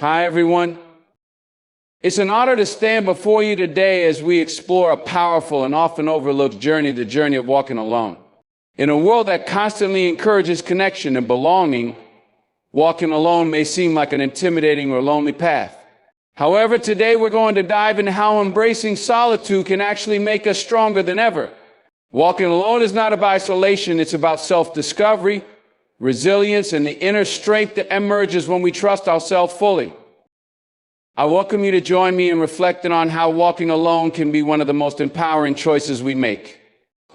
Hi, everyone. It's an honor to stand before you today as we explore a powerful and often overlooked journey, the journey of walking alone. In a world that constantly encourages connection and belonging, walking alone may seem like an intimidating or lonely path. However, today we're going to dive into how embracing solitude can actually make us stronger than ever. Walking alone is not about isolation, it's about self-discovery, resilience, and the inner strength that emerges when we trust ourselves fully. I welcome you to join me in reflecting on how walking alone can be one of the most empowering choices we make.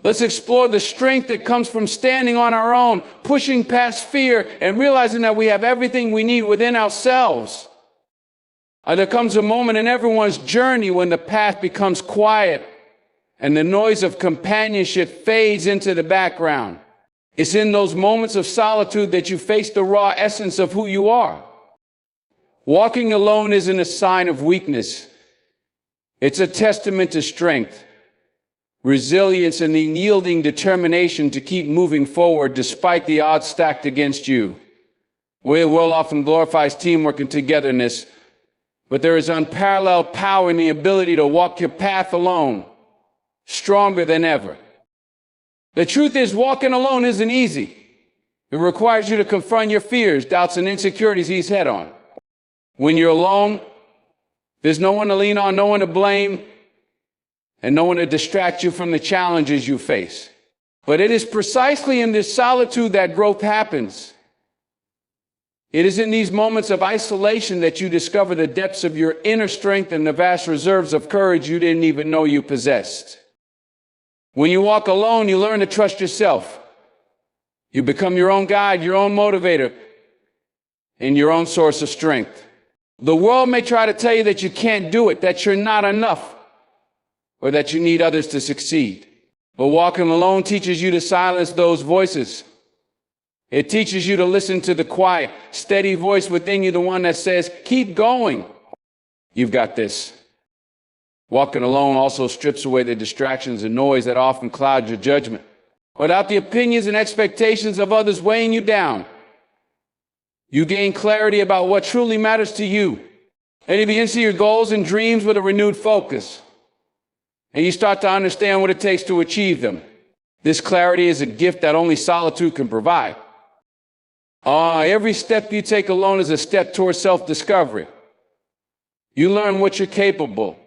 Let's explore the strength that comes from standing on our own, pushing past fear, and realizing that we have everything we need within ourselves. There comes a moment in everyone's journey when the path becomes quiet and the noise of companionship fades into the background. It's in those moments of solitude that you face the raw essence of who you are. Walking alone isn't a sign of weakness. It's a testament to strength, resilience, and the yielding determination to keep moving forward despite the odds stacked against you. The world often glorifies teamwork and togetherness, but there is unparalleled power in the ability to walk your path alone, stronger than ever. The truth is, walking alone isn't easy. It requires you to confront your fears, doubts, and insecurities head on. When you're alone, there's no one to lean on, no one to blame, and no one to distract you from the challenges you face. But it is precisely in this solitude that growth happens. It is in these moments of isolation that you discover the depths of your inner strength and the vast reserves of courage you didn't even know you possessed. When you walk alone, you learn to trust yourself. You become your own guide, your own motivator, and your own source of strength. The world may try to tell you that you can't do it, that you're not enough, or that you need others to succeed. But walking alone teaches you to silence those voices. It teaches you to listen to the quiet, steady voice within you, the one that says, keep going. You've got this. Walking alone also strips away the distractions and noise that often cloud your judgment. Without the opinions and expectations of others weighing you down, you gain clarity about what truly matters to you. And you begin to see your goals and dreams with a renewed focus. And you start to understand what it takes to achieve them. This clarity is a gift that only solitude can provide. Every step you take alone is a step towards self-discovery. You learn what you're capable,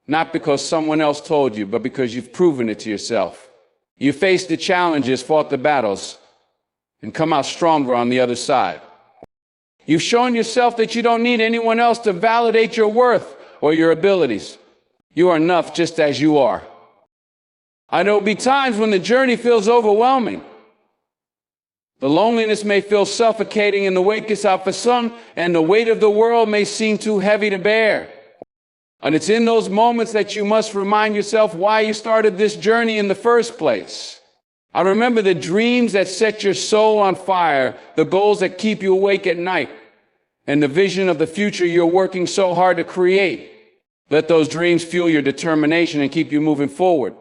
not because someone else told you, but because you've proven it to yourself. You face the challenges, fought the battles, and come out stronger on the other side. You've shown yourself that you don't need anyone else to validate your worth or your abilities. You are enough just as you are. I know there'll be times when the journey feels overwhelming. The loneliness may feel suffocating and the weight gets out for some, and the weight of the world may seem too heavy to bear. And it's in those moments that you must remind yourself why you started this journey in the first place. I remember the dreams that set your soul on fire, the goals that keep you awake at night, and the vision of the future you're working so hard to create. Let those dreams fuel your determination and keep you moving forward.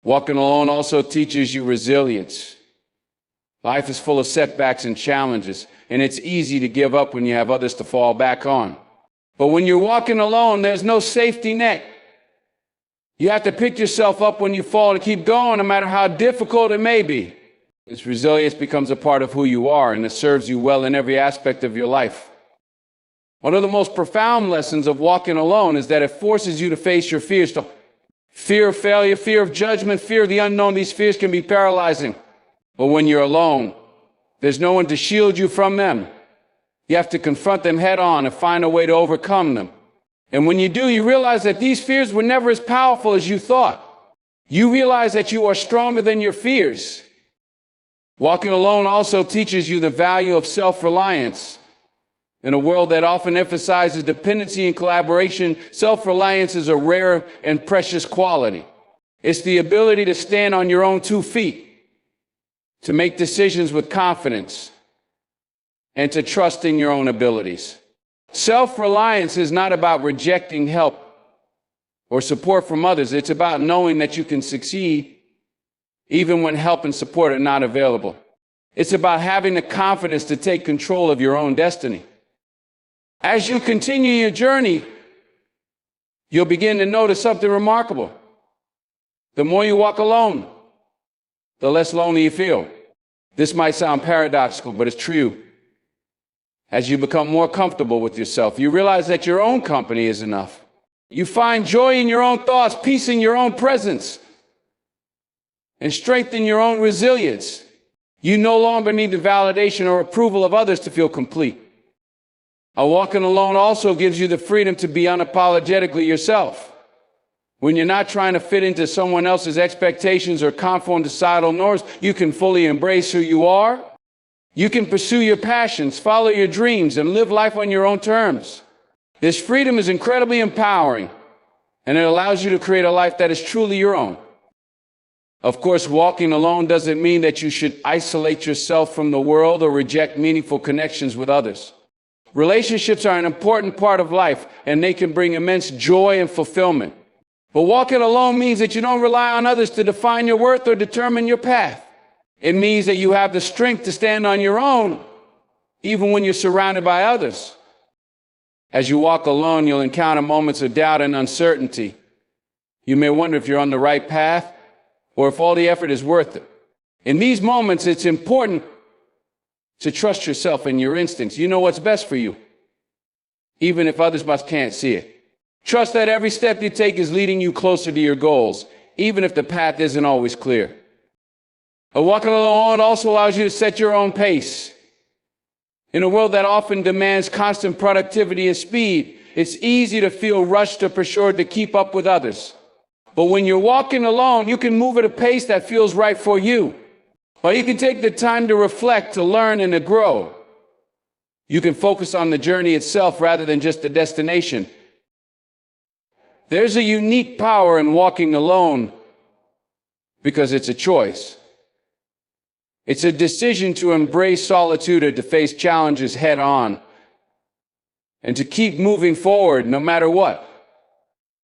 Walking alone also teaches you resilience. Life is full of setbacks and challenges, and it's easy to give up when you have others to fall back on. But when you're walking alone, there's no safety net. You have to pick yourself up when you fall and keep going, no matter how difficult it may be. This resilience becomes a part of who you are, and it serves you well in every aspect of your life. One of the most profound lessons of walking alone is that it forces you to face your fears. Fear of failure, fear of judgment, fear of the unknown. These fears can be paralyzing. But when you're alone, there's no one to shield you from them. You have to confront them head on and find a way to overcome them. And when you do, you realize that these fears were never as powerful as you thought. You realize that you are stronger than your fears. Walking alone also teaches you the value of self-reliance. In a world that often emphasizes dependency and collaboration, self-reliance is a rare and precious quality. It's the ability to stand on your own 2 feet, to make decisions with confidence, and to trust in your own abilities. Self-reliance is not about rejecting help or support from others. It's about knowing that you can succeed even when help and support are not available. It's about having the confidence to take control of your own destiny. As you continue your journey, you'll begin to notice something remarkable. The more you walk alone, the less lonely you feel. This might sound paradoxical, but it's true. As you become more comfortable with yourself, you realize that your own company is enough. You find joy in your own thoughts, peace in your own presence, and strength in your own resilience. You no longer need the validation or approval of others to feel complete. Walking alone also gives you the freedom to be unapologetically yourself. When you're not trying to fit into someone else's expectations or conform to societal norms, you can fully embrace who you are. You can pursue your passions, follow your dreams, and live life on your own terms. This freedom is incredibly empowering, and it allows you to create a life that is truly your own. Of course, walking alone doesn't mean that you should isolate yourself from the world or reject meaningful connections with others. Relationships are an important part of life, and they can bring immense joy and fulfillment. But walking alone means that you don't rely on others to define your worth or determine your path. It means that you have the strength to stand on your own, even when you're surrounded by others. As you walk alone, you'll encounter moments of doubt and uncertainty. You may wonder if you're on the right path or if all the effort is worth it. In these moments, it's important to trust yourself and your instincts. You know what's best for you, even if others can't see it. Trust that every step you take is leading you closer to your goals, even if the path isn't always clear. Walking alone also allows you to set your own pace. In a world that often demands constant productivity and speed, it's easy to feel rushed or pressured to keep up with others. But when you're walking alone, you can move at a pace that feels right for you. Or you can take the time to reflect, to learn, and to grow. You can focus on the journey itself rather than just the destination. There's a unique power in walking alone because it's a choice. It's a decision to embrace solitude or to face challenges head on and to keep moving forward no matter what.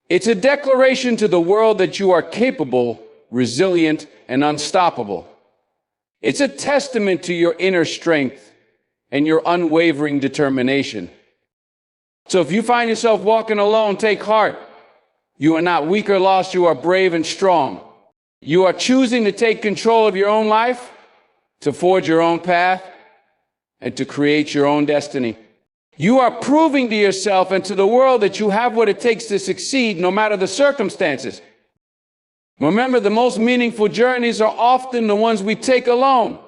It's a declaration to the world that you are capable, resilient, and unstoppable. It's a testament to your inner strength and your unwavering determination. So if you find yourself walking alone, take heart. You are not weak or lost, you are brave and strong. You are choosing to take control of your own life, to forge your own path, and to create your own destiny. You are proving to yourself and to the world that you have what it takes to succeed no matter the circumstances. Remember, the most meaningful journeys are often the ones we take alone.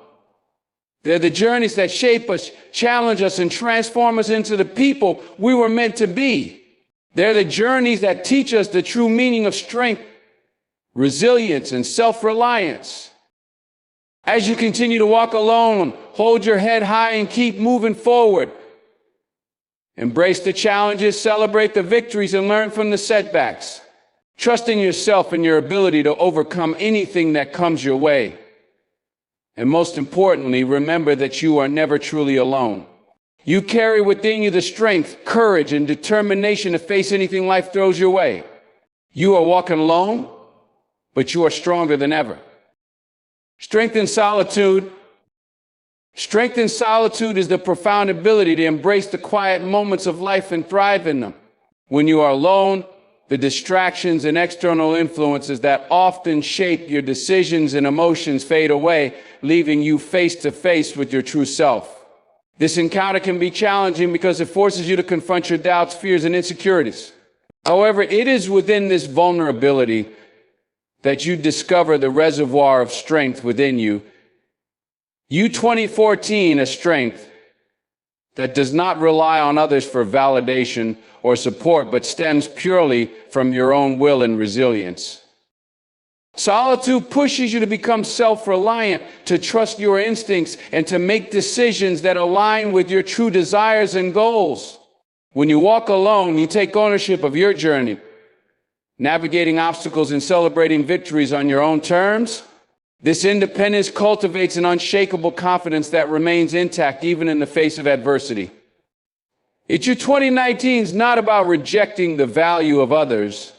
They're the journeys that shape us, challenge us, and transform us into the people we were meant to be. They're the journeys that teach us the true meaning of strength, resilience, and self-reliance. As you continue to walk alone, hold your head high and keep moving forward. Embrace the challenges, celebrate the victories, and learn from the setbacks. Trust in yourself and your ability to overcome anything that comes your way. And most importantly, remember that you are never truly alone. You carry within you the strength, courage, and determination to face anything life throws your way. You are walking alone, but you are stronger than ever. Strength in solitude. Strength in solitude is the profound ability to embrace the quiet moments of life and thrive in them. When you are alone, the distractions and external influences that often shape your decisions and emotions fade away, leaving you face to face with your true self. This encounter can be challenging because it forces you to confront your doubts, fears, and insecurities. However, it is within this vulnerability that you discover the reservoir of strength within you. U2014, a strength that does not rely on others for validation or support, but stems purely from your own will and resilience. Solitude pushes you to become self-reliant, to trust your instincts, and to make decisions that align with your true desires and goals. When you walk alone, you take ownership of your journey, navigating obstacles and celebrating victories on your own terms. This independence cultivates an unshakable confidence that remains intact even in the face of adversity. It's your 2019 is not about rejecting the value of others,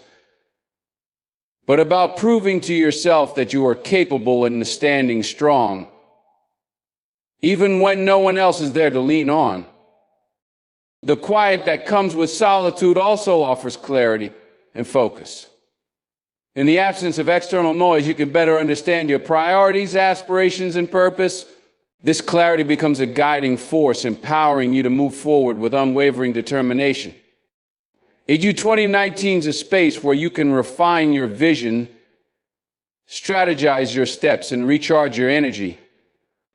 but about proving to yourself that you are capable and standing strong, even when no one else is there to lean on. The quiet that comes with solitude also offers clarity and focus. In the absence of external noise, you can better understand your priorities, aspirations, and purpose. This clarity becomes a guiding force, empowering you to move forward with unwavering determination. EDU 2019 is a space where you can refine your vision, strategize your steps, and recharge your energy.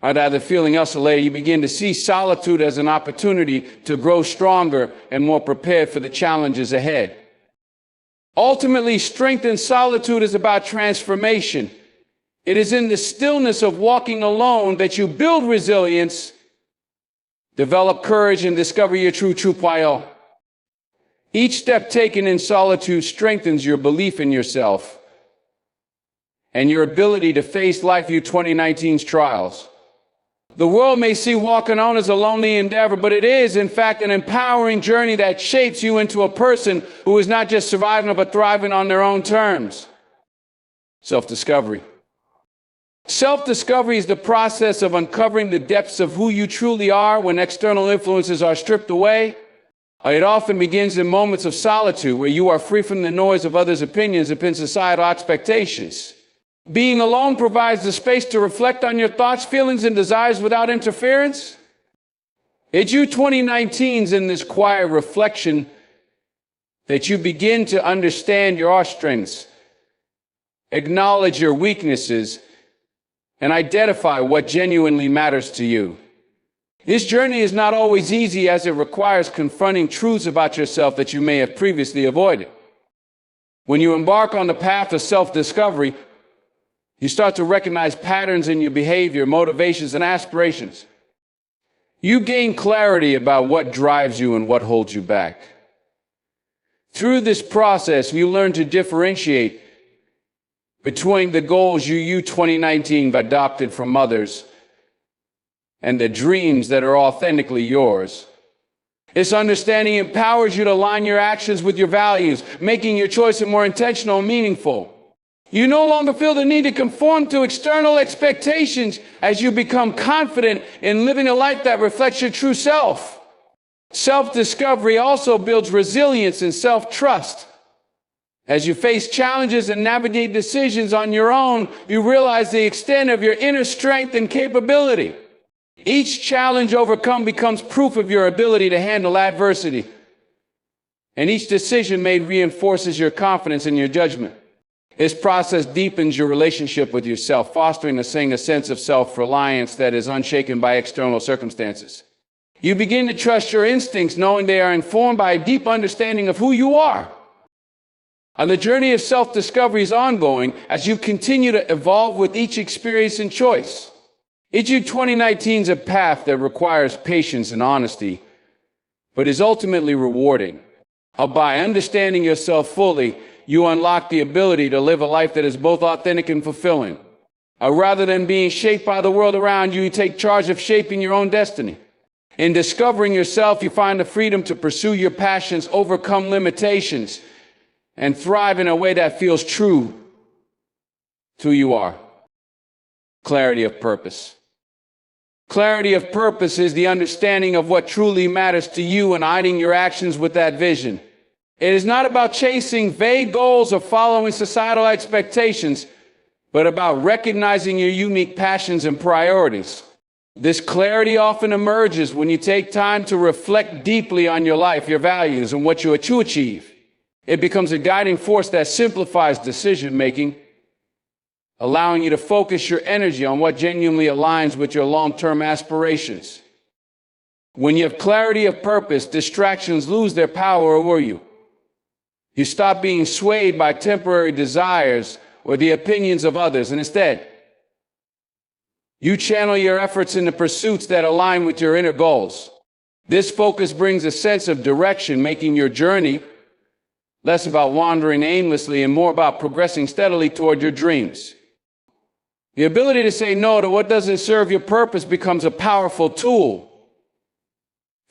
Either feeling isolated, you begin to see solitude as an opportunity to grow stronger and more prepared for the challenges ahead. Ultimately, strength in solitude is about transformation. It is in the stillness of walking alone that you build resilience, develop courage, and discover your true power. Each step taken in solitude strengthens your belief in yourself and your ability to face LifeSet 2019's trials. The world may see walking alone as a lonely endeavor, but it is, in fact, an empowering journey that shapes you into a person who is not just surviving, but thriving on their own terms. Self-discovery. Self-discovery is the process of uncovering the depths of who you truly are when external influences are stripped away. It often begins in moments of solitude, where you are free from the noise of others' opinions and societal expectations. Being alone provides the space to reflect on your thoughts, feelings, and desires without interference. EDU 2019 is in this quiet reflection that you begin to understand your strengths, acknowledge your weaknesses, and identify what genuinely matters to you. This journey is not always easy, as it requires confronting truths about yourself that you may have previously avoided. When you embark on the path of self-discovery, you start to recognize patterns in your behavior, motivations, and aspirations. You gain clarity about what drives you and what holds you back. Through this process, you learn to differentiate between the goals EDU 2019 adopted from others and the dreams that are authentically yours. This understanding empowers you to align your actions with your values, making your choices more intentional and meaningful. You no longer feel the need to conform to external expectations as you become confident in living a life that reflects your true self. Self-discovery also builds resilience and self-trust. As you face challenges and navigate decisions on your own, you realize the extent of your inner strength and capability. Each challenge overcome becomes proof of your ability to handle adversity, and each decision made reinforces your confidence in your judgment. This process deepens your relationship with yourself, fostering a sense of self-reliance that is unshaken by external circumstances. You begin to trust your instincts, knowing they are informed by a deep understanding of who you are. And the journey of self-discovery is ongoing as you continue to evolve with each experience and choice. EDU 2019 is a path that requires patience and honesty, but is ultimately rewarding. By understanding yourself fully, you unlock the ability to live a life that is both authentic and fulfilling. Rather than being shaped by the world around you, you take charge of shaping your own destiny. In discovering yourself, you find the freedom to pursue your passions, overcome limitations, and thrive in a way that feels true to who you are. Clarity of purpose. Clarity of purpose is the understanding of what truly matters to you and aligning your actions with that vision. It is not about chasing vague goals or following societal expectations, but about recognizing your unique passions and priorities. This clarity often emerges when you take time to reflect deeply on your life, your values, and what you are to achieve. It becomes a guiding force that simplifies decision-making, allowing you to focus your energy on what genuinely aligns with your long-term aspirations. When you have clarity of purpose, distractions lose their power over you. You stop being swayed by temporary desires or the opinions of others, and instead, you channel your efforts into pursuits that align with your inner goals. This focus brings a sense of direction, making your journey less about wandering aimlessly and more about progressing steadily toward your dreams. The ability to say no to what doesn't serve your purpose becomes a powerful tool,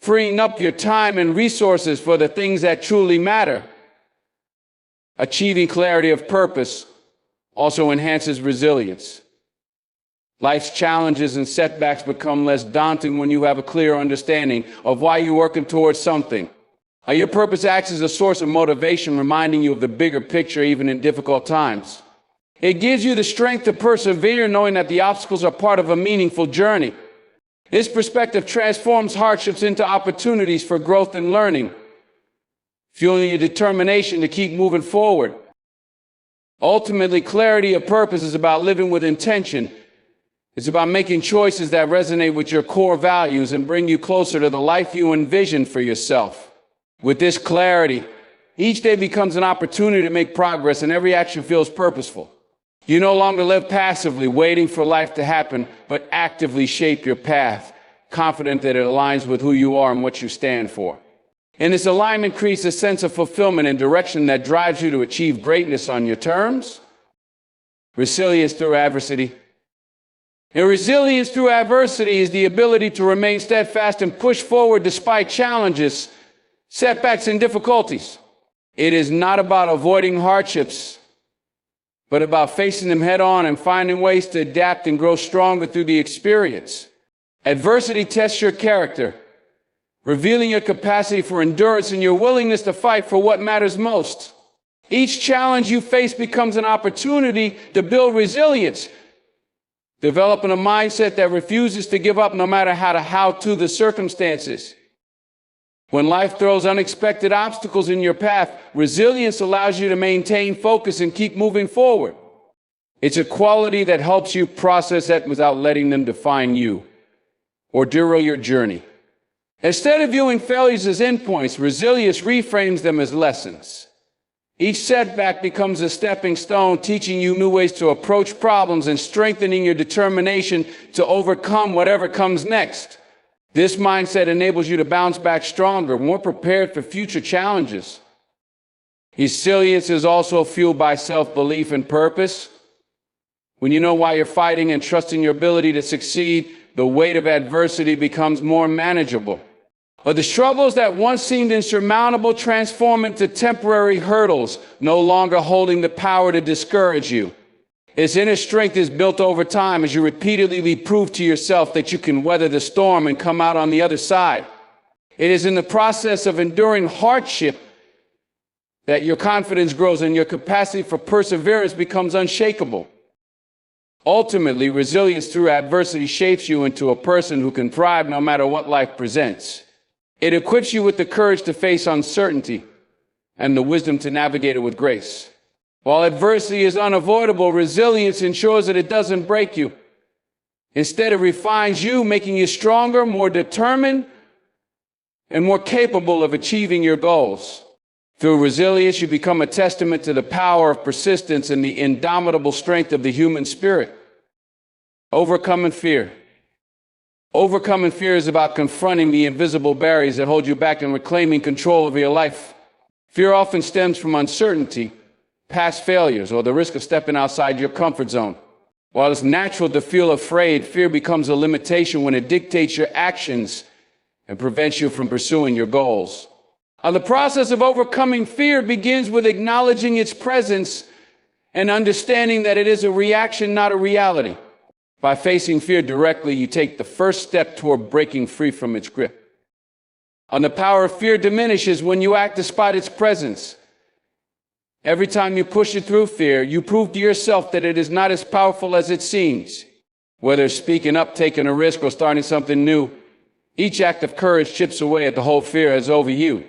freeing up your time and resources for the things that truly matter. Achieving clarity of purpose also enhances resilience. Life's challenges and setbacks become less daunting when you have a clear understanding of why you're working towards something. Your purpose acts as a source of motivation, reminding you of the bigger picture even in difficult times. It gives you the strength to persevere, knowing that the obstacles are part of a meaningful journey. This perspective transforms hardships into opportunities for growth and learning, fueling your determination to keep moving forward. Ultimately, clarity of purpose is about living with intention. It's about making choices that resonate with your core values and bring you closer to the life you envision for yourself. With this clarity, each day becomes an opportunity to make progress and every action feels purposeful. You no longer live passively, waiting for life to happen, but actively shape your path, confident that it aligns with who you are and what you stand for. And this alignment creates a sense of fulfillment and direction that drives you to achieve greatness on your terms. Resilience through adversity. And resilience through adversity is the ability to remain steadfast and push forward despite challenges, setbacks, and difficulties. It is not about avoiding hardships, but about facing them head on and finding ways to adapt and grow stronger through the experience. Adversity tests your character, revealing your capacity for endurance and your willingness to fight for what matters most. Each challenge you face becomes an opportunity to build resilience, developing a mindset that refuses to give up no matter how to the circumstances. When life throws unexpected obstacles in your path, resilience allows you to maintain focus and keep moving forward. It's a quality that helps you process that without letting them define you or derail your journey. Instead of viewing failures as endpoints, resilience reframes them as lessons. Each setback becomes a stepping stone, teaching you new ways to approach problems and strengthening your determination to overcome whatever comes next. This mindset enables you to bounce back stronger, more prepared for future challenges. Resilience is also fueled by self-belief and purpose. When you know why you're fighting and trusting your ability to succeed, the weight of adversity becomes more manageable. But the struggles that once seemed insurmountable transform into temporary hurdles, no longer holding the power to discourage you. Its inner strength is built over time as you repeatedly prove to yourself that you can weather the storm and come out on the other side. It is in the process of enduring hardship that your confidence grows and your capacity for perseverance becomes unshakable. Ultimately, resilience through adversity shapes you into a person who can thrive no matter what life presents. It equips you with the courage to face uncertainty and the wisdom to navigate it with grace. While adversity is unavoidable, resilience ensures that it doesn't break you. Instead, it refines you, making you stronger, more determined, and more capable of achieving your goals. Through resilience, you become a testament to the power of persistence and the indomitable strength of the human spirit. Overcoming fear. Overcoming fear is about confronting the invisible barriers that hold you back and reclaiming control of your life. Fear often stems from uncertainty, past failures, or the risk of stepping outside your comfort zone. While it's natural to feel afraid, fear becomes a limitation when it dictates your actions and prevents you from pursuing your goals. The process of overcoming fear begins with acknowledging its presence and understanding that it is a reaction, not a reality. By facing fear directly, you take the first step toward breaking free from its grip. The power of fear diminishes when you act despite its presence. Every time you push it through fear, you prove to yourself that it is not as powerful as it seems. Whether speaking up, taking a risk, or starting something new, each act of courage chips away at the whole fear has over you.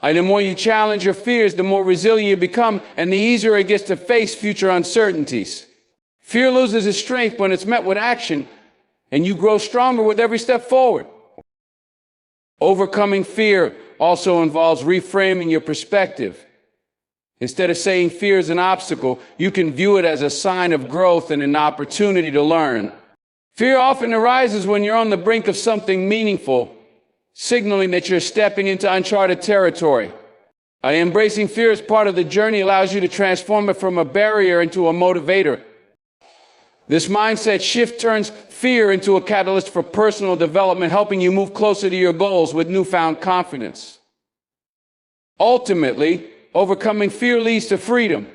And the more you challenge your fears, the more resilient you become, and the easier it gets to face future uncertainties. Fear loses its strength when it's met with action, and you grow stronger with every step forward. Overcoming fear also involves reframing your perspective. Instead of saying fear is an obstacle, you can view it as a sign of growth and an opportunity to learn. Fear often arises when you're on the brink of something meaningful, signaling that you're stepping into uncharted territory. Embracing fear as part of the journey allows you to transform it from a barrier into a motivator. This mindset shift turns fear into a catalyst for personal development, helping you move closer to your goals with newfound confidence. Ultimately, overcoming fear leads to freedom.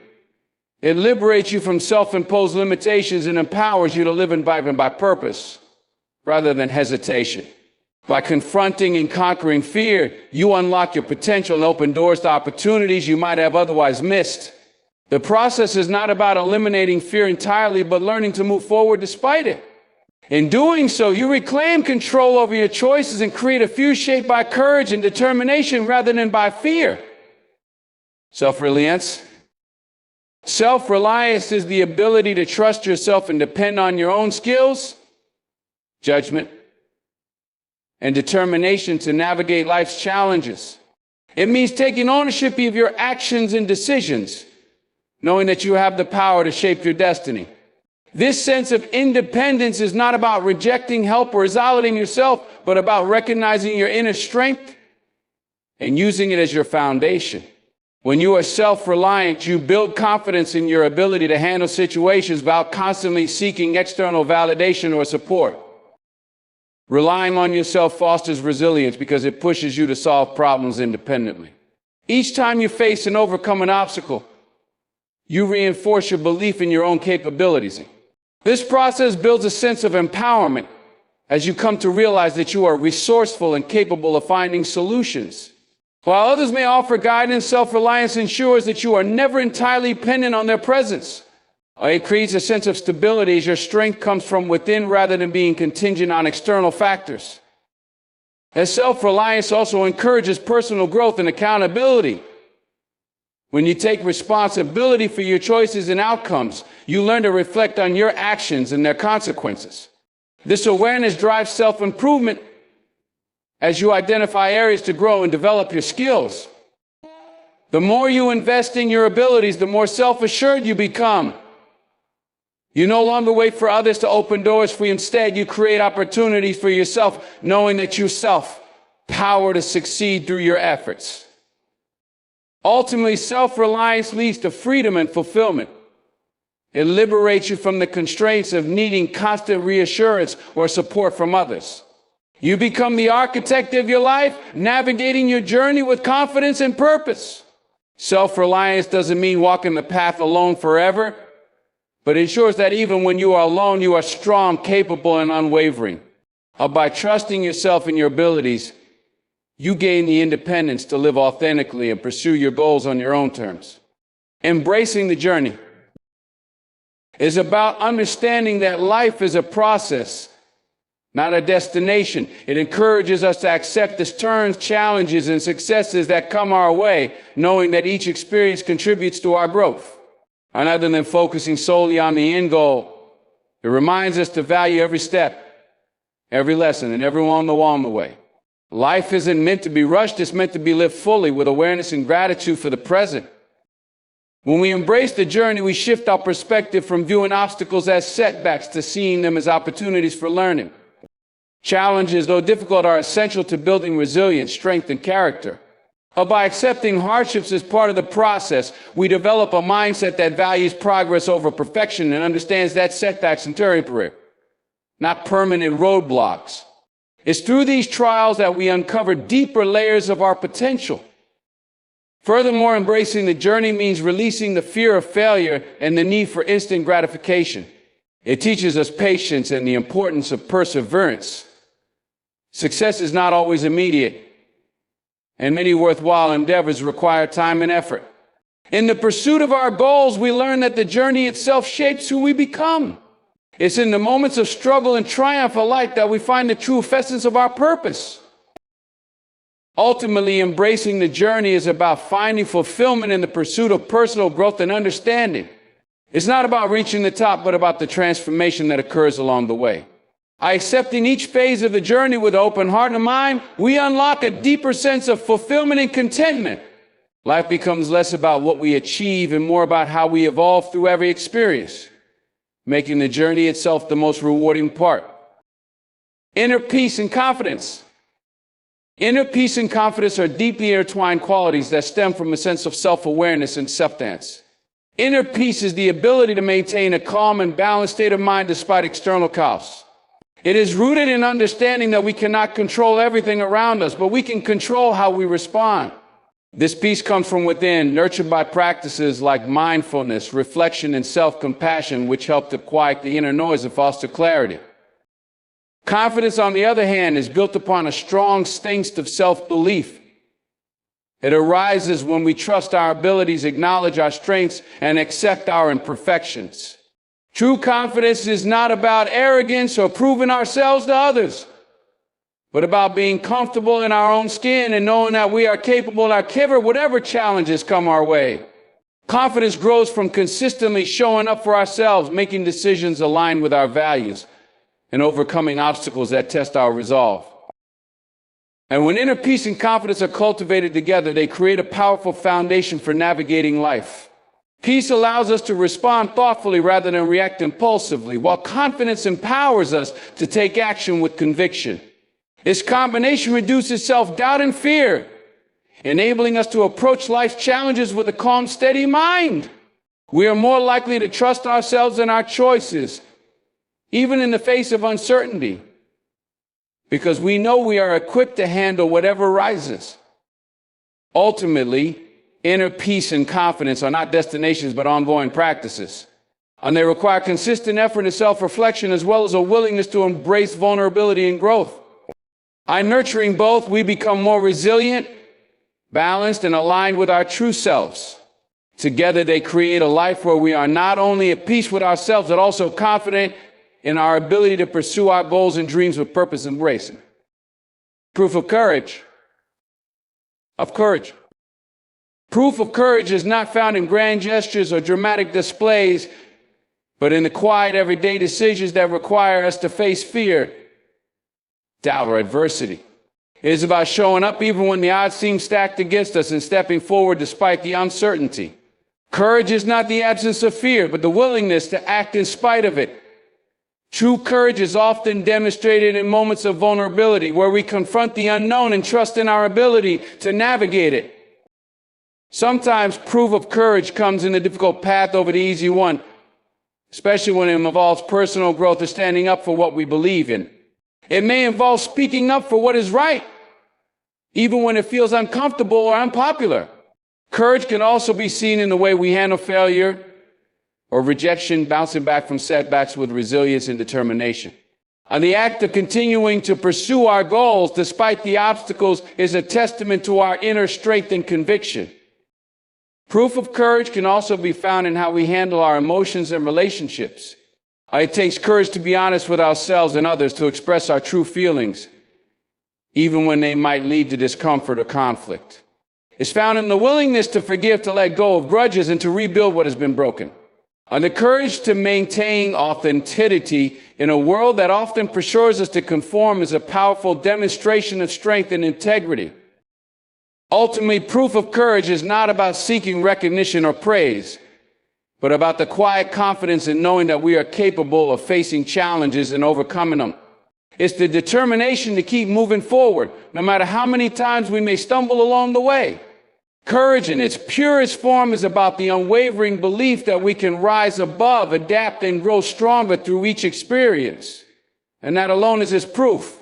It liberates you from self-imposed limitations and empowers you to live and by purpose rather than hesitation. By confronting and conquering fear, you unlock your potential and open doors to opportunities you might have otherwise missed. The process is not about eliminating fear entirely, but learning to move forward despite it. In doing so, you reclaim control over your choices and create a future shaped by courage and determination rather than by fear. Self-reliance. Self-reliance is the ability to trust yourself and depend on your own skills, judgment, and determination to navigate life's challenges. It means taking ownership of your actions and decisions, knowing that you have the power to shape your destiny. This sense of independence is not about rejecting help or isolating yourself, but about recognizing your inner strength and using it as your foundation. When you are self-reliant, you build confidence in your ability to handle situations without constantly seeking external validation or support. Relying on yourself fosters resilience because it pushes you to solve problems independently. Each time you face and overcome an obstacle, you reinforce your belief in your own capabilities. This process builds a sense of empowerment as you come to realize that you are resourceful and capable of finding solutions. While others may offer guidance, self-reliance ensures that you are never entirely dependent on their presence. It creates a sense of stability as your strength comes from within rather than being contingent on external factors. As self-reliance also encourages personal growth and accountability. When you take responsibility for your choices and outcomes, you learn to reflect on your actions and their consequences. This awareness drives self-improvement as you identify areas to grow and develop your skills. The more you invest in your abilities, the more self-assured you become. You no longer wait for others to open doors for you. Instead, you create opportunities for yourself, knowing that yourself power to succeed through your efforts. Ultimately, self-reliance leads to freedom and fulfillment. It liberates you from the constraints of needing constant reassurance or support from others. You become the architect of your life, navigating your journey with confidence and purpose. Self-reliance doesn't mean walking the path alone forever, but ensures that even when you are alone, you are strong, capable, and unwavering. By trusting yourself and your abilities, you gain the independence to live authentically and pursue your goals on your own terms. Embracing the journey is about understanding that life is a process, not a destination. It encourages us to accept the turns, challenges, and successes that come our way, knowing that each experience contributes to our growth. Rather than focusing solely on the end goal, it reminds us to value every step, every lesson, and everyone along the way. Life isn't meant to be rushed, it's meant to be lived fully with awareness and gratitude for the present. When we embrace the journey, we shift our perspective from viewing obstacles as setbacks to seeing them as opportunities for learning. Challenges, though difficult, are essential to building resilience, strength, and character. By accepting hardships as part of the process, we develop a mindset that values progress over perfection and understands that setbacks are temporary, not permanent roadblocks. It's through these trials that we uncover deeper layers of our potential. Furthermore, embracing the journey means releasing the fear of failure and the need for instant gratification. It teaches us patience and the importance of perseverance. Success is not always immediate, and many worthwhile endeavors require time and effort. In the pursuit of our goals, we learn that the journey itself shapes who we become. It's in the moments of struggle and triumph alike that we find the true essence of our purpose. Ultimately, embracing the journey is about finding fulfillment in the pursuit of personal growth and understanding. It's not about reaching the top, but about the transformation that occurs along the way. By accepting each phase of the journey with an open heart and mind, we unlock a deeper sense of fulfillment and contentment. Life becomes less about what we achieve and more about how we evolve through every experience, making the journey itself the most rewarding part. Inner peace and confidence. Inner peace and confidence are deeply intertwined qualities that stem from a sense of self-awareness and acceptance. Inner peace is the ability to maintain a calm and balanced state of mind despite external chaos. It is rooted in understanding that we cannot control everything around us, but we can control how we respond. This peace comes from within, nurtured by practices like mindfulness, reflection, and self-compassion, which help to quiet the inner noise and foster clarity. Confidence, on the other hand, is built upon a strong instinct of self-belief. It arises when we trust our abilities, acknowledge our strengths, and accept our imperfections. True confidence is not about arrogance or proving ourselves to others, but about being comfortable in our own skin and knowing that we are capable of whatever challenges come our way. Confidence grows from consistently showing up for ourselves, making decisions aligned with our values, and overcoming obstacles that test our resolve. And when inner peace and confidence are cultivated together, they create a powerful foundation for navigating life. Peace allows us to respond thoughtfully rather than react impulsively, while confidence empowers us to take action with conviction. This combination reduces self-doubt and fear, enabling us to approach life's challenges with a calm, steady mind. We are more likely to trust ourselves and our choices, even in the face of uncertainty, because we know we are equipped to handle whatever rises. Ultimately, inner peace and confidence are not destinations but ongoing practices, and they require consistent effort and self-reflection, as well as a willingness to embrace vulnerability and growth. By nurturing both, we become more resilient, balanced, and aligned with our true selves. Together, they create a life where we are not only at peace with ourselves, but also confident in our ability to pursue our goals and dreams with purpose and grace. Proof of courage. Proof of courage is not found in grand gestures or dramatic displays, but in the quiet, everyday decisions that require us to face fear, doubt, or adversity. It is about showing up even when the odds seem stacked against us and stepping forward despite the uncertainty. Courage is not the absence of fear, but the willingness to act in spite of it. True courage is often demonstrated in moments of vulnerability, where we confront the unknown and trust in our ability to navigate it. Sometimes proof of courage comes in the difficult path over the easy one, especially when it involves personal growth or standing up for what we believe in. It may involve speaking up for what is right, even when it feels uncomfortable or unpopular. Courage can also be seen in the way we handle failure or rejection, bouncing back from setbacks with resilience and determination. And the act of continuing to pursue our goals despite the obstacles is a testament to our inner strength and conviction. Proof of courage can also be found in how we handle our emotions and relationships. It takes courage to be honest with ourselves and others, to express our true feelings, even when they might lead to discomfort or conflict. It's found in the willingness to forgive, to let go of grudges, and to rebuild what has been broken. And the courage to maintain authenticity in a world that often pressures us to conform is a powerful demonstration of strength and integrity. Ultimately, proof of courage is not about seeking recognition or praise, but about the quiet confidence in knowing that we are capable of facing challenges and overcoming them. It's the determination to keep moving forward, no matter how many times we may stumble along the way. Courage in its purest form is about the unwavering belief that we can rise above, adapt, and grow stronger through each experience. And that alone is its proof.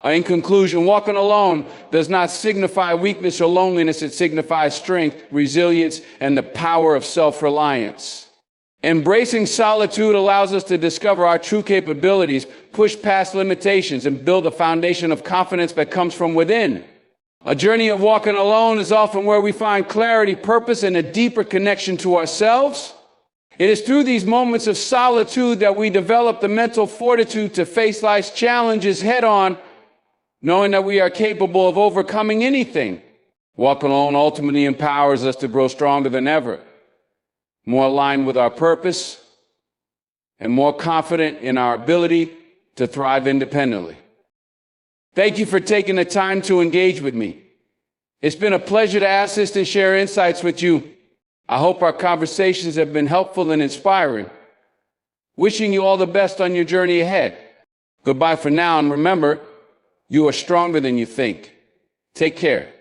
In conclusion, walking alone does not signify weakness or loneliness. It signifies strength, resilience, and the power of self-reliance. Embracing solitude allows us to discover our true capabilities, push past limitations, and build a foundation of confidence that comes from within. A journey of walking alone is often where we find clarity, purpose, and a deeper connection to ourselves. It is through these moments of solitude that we develop the mental fortitude to face life's challenges head-on, knowing that we are capable of overcoming anything. Walking alone ultimately empowers us to grow stronger than ever, more aligned with our purpose, and more confident in our ability to thrive independently. Thank you for taking the time to engage with me. It's been a pleasure to assist and share insights with you. I hope our conversations have been helpful and inspiring. Wishing you all the best on your journey ahead. Goodbye for now, and remember, you are stronger than you think. Take care.